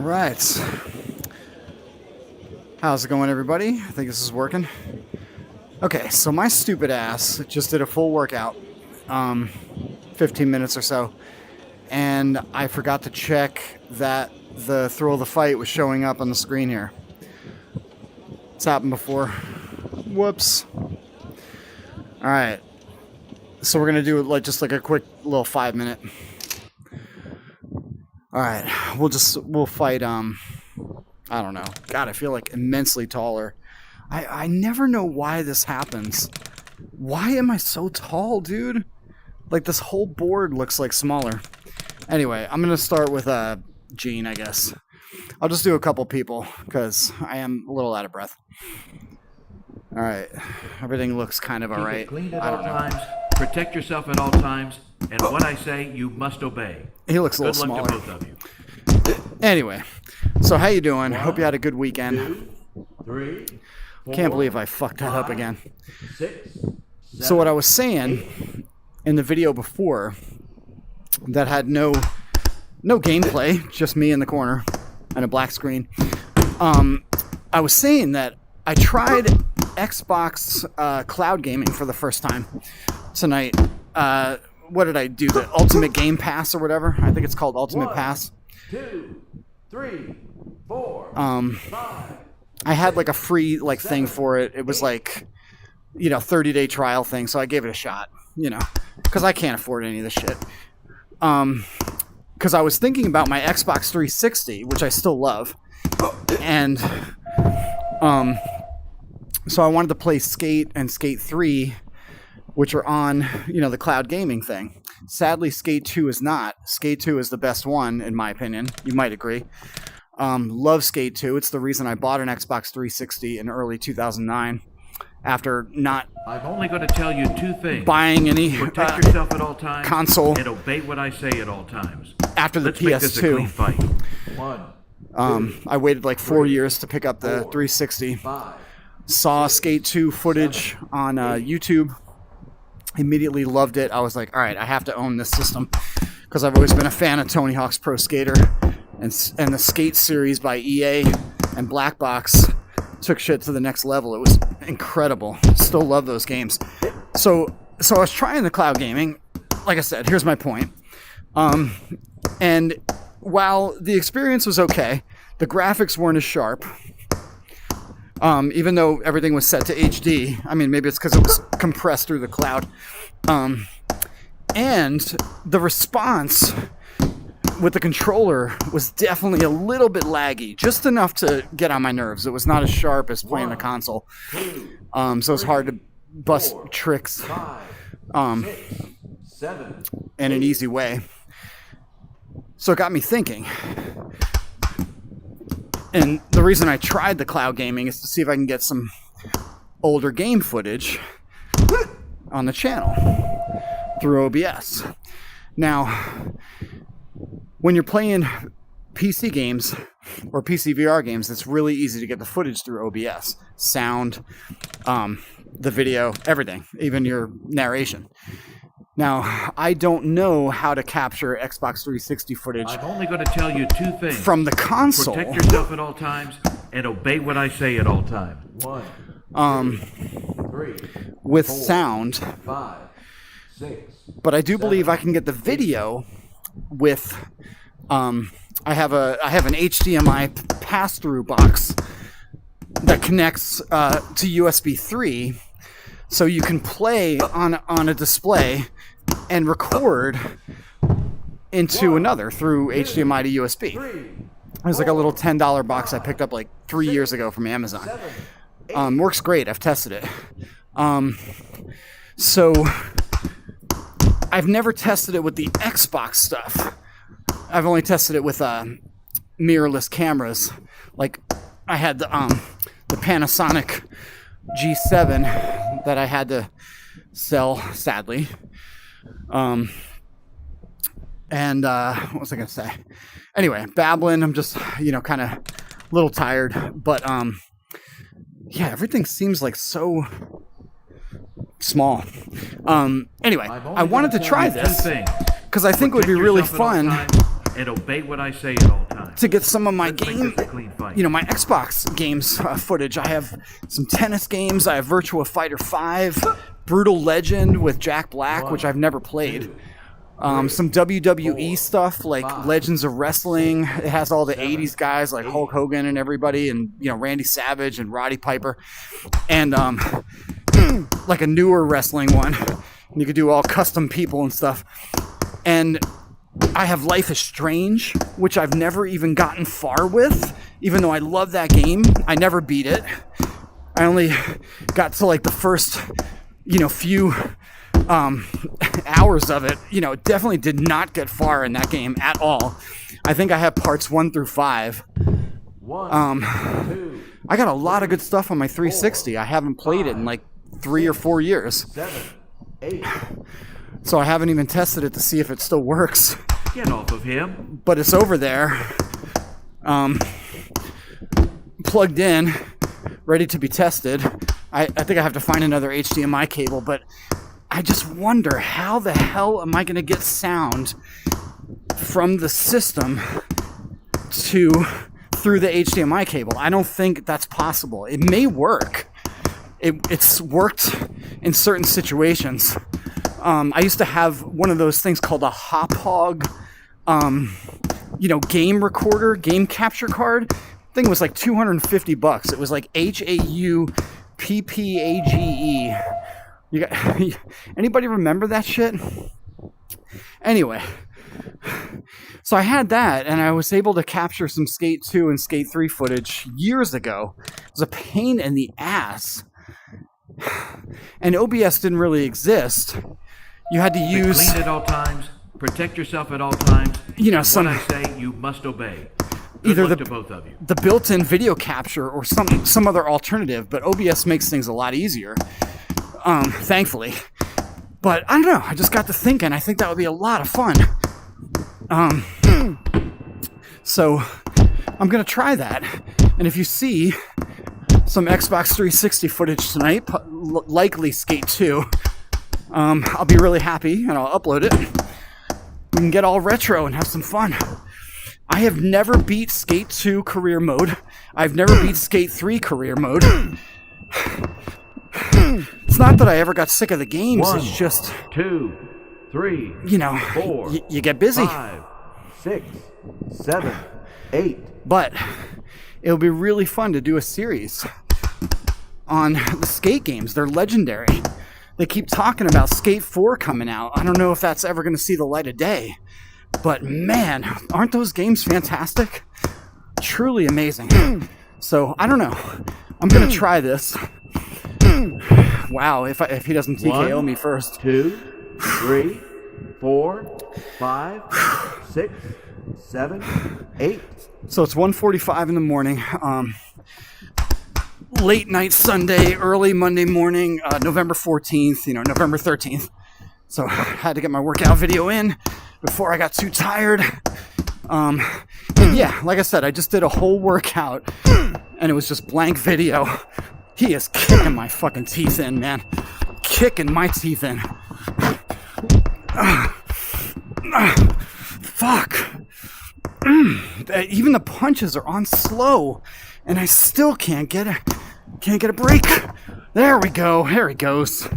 right. How's it going, everybody? I think this is working. Okay, so my stupid ass just did a full workout, 15 minutes or so, and I forgot to check that the thrill of the fight was showing up on the screen here. It's happened before. Whoops. All right. So we're gonna do just a quick little 5-minute. All right, we'll fight. I don't know. God, I feel like immensely taller. I never know why this happens. Why am I so tall, dude? Like, this whole board looks like smaller. Anyway, I'm gonna start with Gene, I guess. I'll just do a couple people because I am a little out of breath. All right, everything looks kind of all right. Keep it clean at all times. Protect yourself at all times. And what I say, you must obey. He looks a little smaller. Good luck to both of you. Anyway, so how you doing? Hope you had a good weekend. 2, 3, 4, Can't believe I fucked that up again. 6, 7, So what I was saying in the video before that had no gameplay, just me in the corner and a black screen. I was saying that I tried Xbox cloud gaming for the first time tonight. What did I do? The Ultimate Game Pass or whatever? I think it's called Ultimate 1, Pass. 2, 3, 4, 5. I had like a free thing for it. It was 30-day trial thing, so I gave it a shot, because I can't afford any of this shit. Because I was thinking about my Xbox 360, which I still love, and so I wanted to play Skate and Skate 3, which are on, the cloud gaming thing. Sadly, Skate 2 is not. Skate 2 is the best one, in my opinion. You might agree. Love Skate 2. It's the reason I bought an Xbox 360 in early 2009 after not I'm only going to tell you 2 things. Buying any Protect yourself at all times. Console. And obey what I say at all times. After the Let's make this a clean PS2. fight. 1, I waited 4 years to pick up the 360. 5. Saw Skate 2 footage on YouTube. Immediately loved it. I was like, all right, I have to own this system because I've always been a fan of Tony Hawk's Pro Skater, and the Skate series by EA and Black Box took shit to the next level. It was incredible. Still love those games. So I was trying the cloud gaming. Like I said, here's my point. And while the experience was okay, the graphics weren't as sharp. Even though everything was set to HD. I mean, maybe it's because it was compressed through the cloud. And the response with the controller was definitely a little bit laggy. Just enough to get on my nerves. It was not as sharp as playing the console. So it was hard to bust tricks in an easy way. So it got me thinking. And the reason I tried the cloud gaming is to see if I can get some older game footage on the channel through OBS. Now, when you're playing PC games or PC VR games, it's really easy to get the footage through OBS. Sound, the video, everything, even your narration. Now, I don't know how to capture Xbox 360 footage. I'm only going to tell you 2 things. From the console. Protect yourself at all times and obey what I say at all times. 1, 3, with 4, sound. 5, 6. But I do believe I can get the video with I have an HDMI pass-through box that connects to USB 3, so you can play on a display and record into another through HDMI to USB. There's a little $10 box I picked up 3 years ago from Amazon. Works great. I've tested it. So I've never tested it with the Xbox stuff. I've only tested it with mirrorless cameras. I had the Panasonic G7 that I had to sell, sadly. And what was I gonna say? Anyway, babbling. I'm just kind of a little tired, but yeah, everything seems so small. Anyway, I wanted to try this because I think it would be really fun. And obey what I say at all times. to get some of my Let's make game, this a clean fight. my Xbox games footage. I have some tennis games. I have Virtua Fighter 5, Brutal Legend with Jack Black, which I've never played. Some WWE stuff like Legends of Wrestling. It has all the 80s guys like Hulk Hogan and everybody, and Randy Savage and Roddy Piper, and like a newer wrestling one. And you could do all custom people and stuff. And I have Life is Strange, which I've never even gotten far with, even though I love that game. I never beat it. I only got to like the first, few hours of it. Definitely did not get far in that game at all. I think I have parts 1 through 5. I got a lot of good stuff on my 360. I haven't played it in like 3 or 4 years. 7, 8. So I haven't even tested it to see if it still works. Get off of him. But it's over there, plugged in, ready to be tested. I think I have to find another HDMI cable, but I just wonder how the hell am I going to get sound from the system through the HDMI cable. I don't think that's possible. It may work. It's worked in certain situations. I used to have one of those things called a Hop Hog, game recorder, game capture card. Thing was like $250. It was like HAUPPAGE. Anybody remember that shit? Anyway, so I had that, and I was able to capture some Skate 2 and Skate 3 footage years ago. It was a pain in the ass. And OBS didn't really exist. You had to use... Be clean at all times. Protect yourself at all times. Some... What I say, you must obey. Good Either luck to both of you. The built-in video capture or some other alternative, but OBS makes things a lot easier. Thankfully. But I don't know, I just got to thinking, I think that would be a lot of fun. So I'm going to try that. And if you see some Xbox 360 footage tonight, likely Skate 2, I'll be really happy and I'll upload it. We can get all retro and have some fun. I have never beat Skate 2 career mode. I've never beat Skate 3 career mode. It's not that I ever got sick of the games. 1, it's just 2, 3, 4, you get busy. 5, 6, 7, 8. But it'll be really fun to do a series on the skate games. They're legendary. They keep talking about Skate 4 coming out. I don't know if that's ever going to see the light of day. But man, aren't those games fantastic? Truly amazing. So, I don't know. I'm going to try this. Wow, if he doesn't TKO me first. 2, 3, 4, 5, 6, 7, 8. So it's 1:45 in the morning. Late night Sunday, early Monday morning, November 14th, November 13th. So I had to get my workout video in before I got too tired. And yeah, like I said, I just did a whole workout and it was just blank video. He is kicking my fucking teeth in, man. Kicking my teeth in. Fuck. Even the punches are on slow, and I still can't get a break. There we go. There he goes.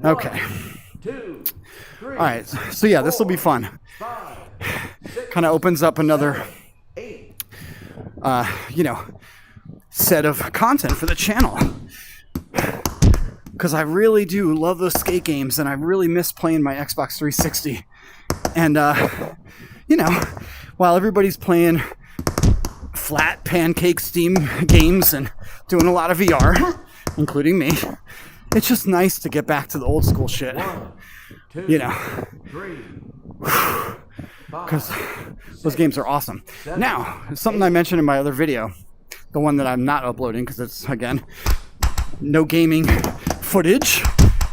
Okay. 1, 2, 3. All right. So yeah, this will be fun. Kind of opens up another, set of content for the channel. Because I really do love those skate games, and I really miss playing my Xbox 360. And, while everybody's playing flat pancake Steam games and doing a lot of VR, including me, it's just nice to get back to the old school shit. 1, 2, 3, because those games are awesome. Now, something I mentioned in my other video, the one that I'm not uploading because it's, again, no gaming footage,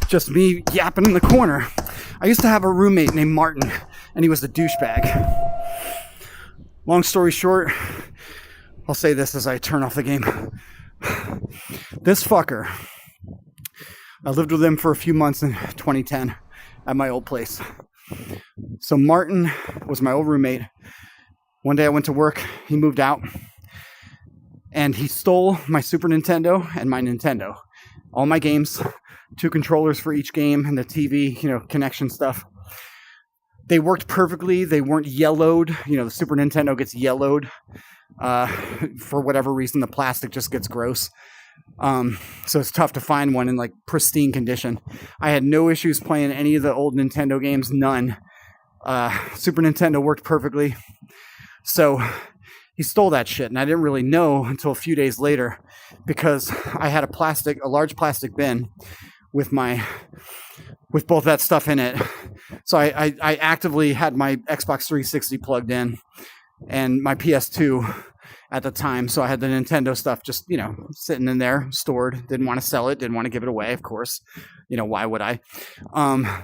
just me yapping in the corner. I used to have a roommate named Martin, and he was a douchebag. Long story short, I'll say this as I turn off the game. This fucker, I lived with him for a few months in 2010 at my old place. So Martin was my old roommate. One day I went to work, he moved out, and he stole my Super Nintendo and my Nintendo. All my games, 2 controllers for each game, and the TV, connection stuff. They worked perfectly. They weren't yellowed. The Super Nintendo gets yellowed. For whatever reason, the plastic just gets gross. So it's tough to find one in like pristine condition. I had no issues playing any of the old Nintendo games, none. Super Nintendo worked perfectly. So he stole that shit, and I didn't really know until a few days later because I had a large plastic bin with both that stuff in it. So I actively had my Xbox 360 plugged in and my PS2 at the time. So I had the Nintendo stuff just, sitting in there, stored. Didn't want to sell it. Didn't want to give it away, of course. Why would I?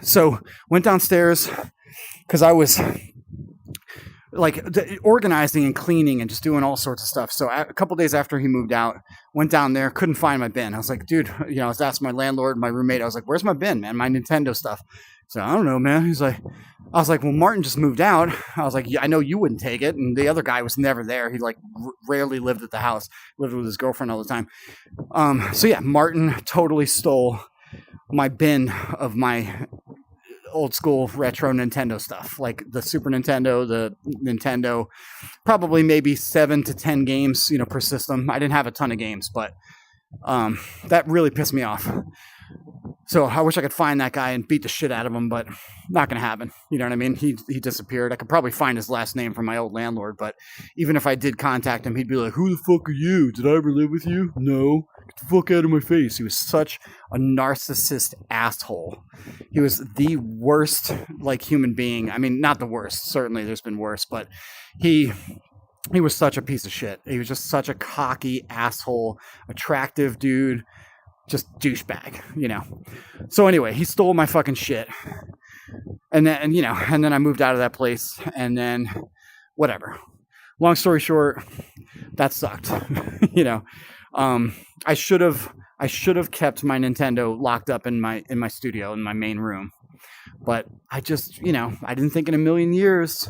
So went downstairs because I was like organizing and cleaning and just doing all sorts of stuff. So a couple days after he moved out, went down there, couldn't find my bin. I was like, dude, I was asking my landlord, my roommate, I was like, where's my bin, man? My Nintendo stuff. So I don't know, man. I was like, well, Martin just moved out. I was like, yeah, I know you wouldn't take it. And the other guy was never there. He like rarely lived at the house, lived with his girlfriend all the time. So yeah, Martin totally stole my bin of my old school retro Nintendo stuff, like the Super Nintendo, the Nintendo, probably maybe 7 to 10 games, per system. I didn't have a ton of games, but that really pissed me off. So I wish I could find that guy and beat the shit out of him, but not going to happen. You know what I mean? He disappeared. I could probably find his last name from my old landlord, but even if I did contact him, he'd be like, who the fuck are you? Did I ever live with you? No. Get the fuck out of my face. He was such a narcissist asshole. He was the worst, human being. I mean, not the worst. Certainly there's been worse, but he was such a piece of shit. He was just such a cocky asshole, attractive dude. Just douchebag, So anyway, he stole my fucking shit. And then I moved out of that place, and then whatever. Long story short, that sucked. I should have kept my Nintendo locked up in my studio, in my main room. But I just, I didn't think in a million years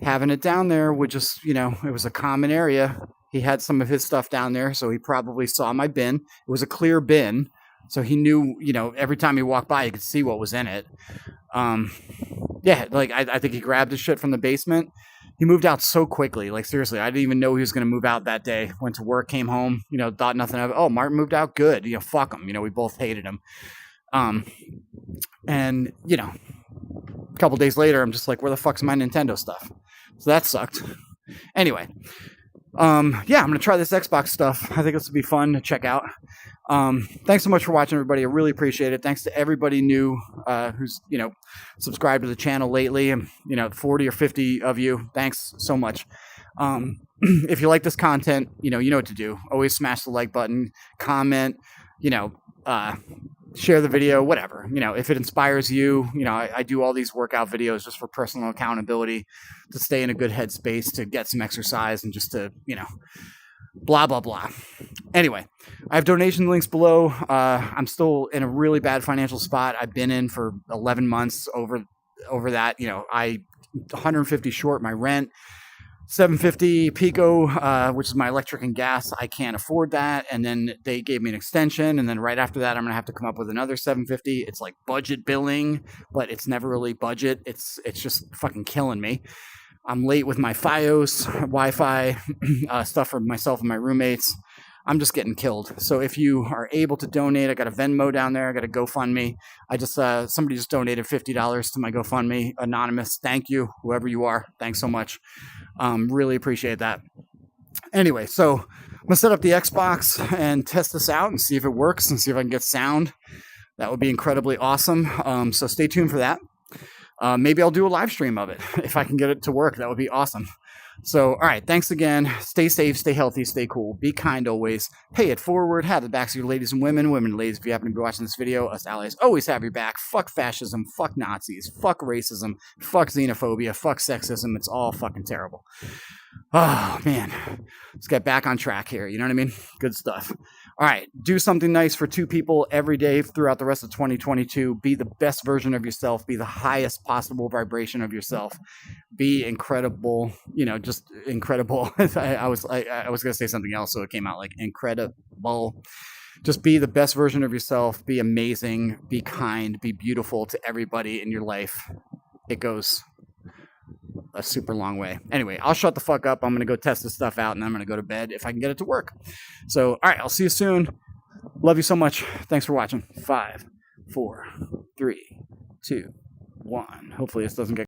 having it down there would just, it was a common area. He had some of his stuff down there, so he probably saw my bin. It was a clear bin, so he knew, every time he walked by, he could see what was in it. I think he grabbed his shit from the basement. He moved out so quickly. Seriously, I didn't even know he was going to move out that day. Went to work, came home, thought nothing of it. Oh, Martin moved out? Good. Fuck him. We both hated him. And, a couple days later, I'm just like, where the fuck's my Nintendo stuff? So that sucked. Anyway. I'm going to try this Xbox stuff. I think this will be fun to check out. Thanks so much for watching, everybody. I really appreciate it. Thanks to everybody new who's, subscribed to the channel lately. And, 40 or 50 of you. Thanks so much. If you like this content, you know what to do. Always smash the like button, comment, share the video, whatever. If it inspires you, I do all these workout videos just for personal accountability, to stay in a good headspace, to get some exercise, and just to, blah, blah, blah. Anyway, I have donation links below. I'm still in a really bad financial spot. I've been in for 11 months over that. I 150 short my rent. $750 Pico, which is my electric and gas. I can't afford that. And then they gave me an extension. And then right after that, I'm going to have to come up with another $750. It's like budget billing, but it's never really budget. It's just fucking killing me. I'm late with my FiOS, Wi-Fi, stuff for myself and my roommates. I'm just getting killed. So if you are able to donate, I got a Venmo down there. I got a GoFundMe. Somebody just donated $50 to my GoFundMe. Anonymous. Thank you, whoever you are. Thanks so much. Really appreciate that. Anyway, so I'm going to set up the Xbox and test this out and see if it works and see if I can get sound. That would be incredibly awesome. So stay tuned for that. Maybe I'll do a live stream of it. If I can get it to work, that would be awesome. So, all right, thanks again. Stay safe, stay healthy, stay cool. Be kind always. Pay it forward. Have the backs of your ladies and women. Women and ladies, if you happen to be watching this video, us allies always have your back. Fuck fascism. Fuck Nazis. Fuck racism. Fuck xenophobia. Fuck sexism. It's all fucking terrible. Oh, man. Let's get back on track here. You know what I mean? Good stuff. All right, do something nice for 2 people every day throughout the rest of 2022. Be the best version of yourself. Be the highest possible vibration of yourself. Be incredible. You know, just incredible. I was gonna say something else, so it came out like incredible. Just be the best version of yourself. Be amazing. Be kind. Be beautiful to everybody in your life. It goes a super long way. Anyway, I'll shut the fuck up. I'm going to go test this stuff out and I'm going to go to bed if I can get it to work. So, all right, I'll see you soon. Love you so much. Thanks for watching. 5, 4, 3, 2, 1. Hopefully this doesn't get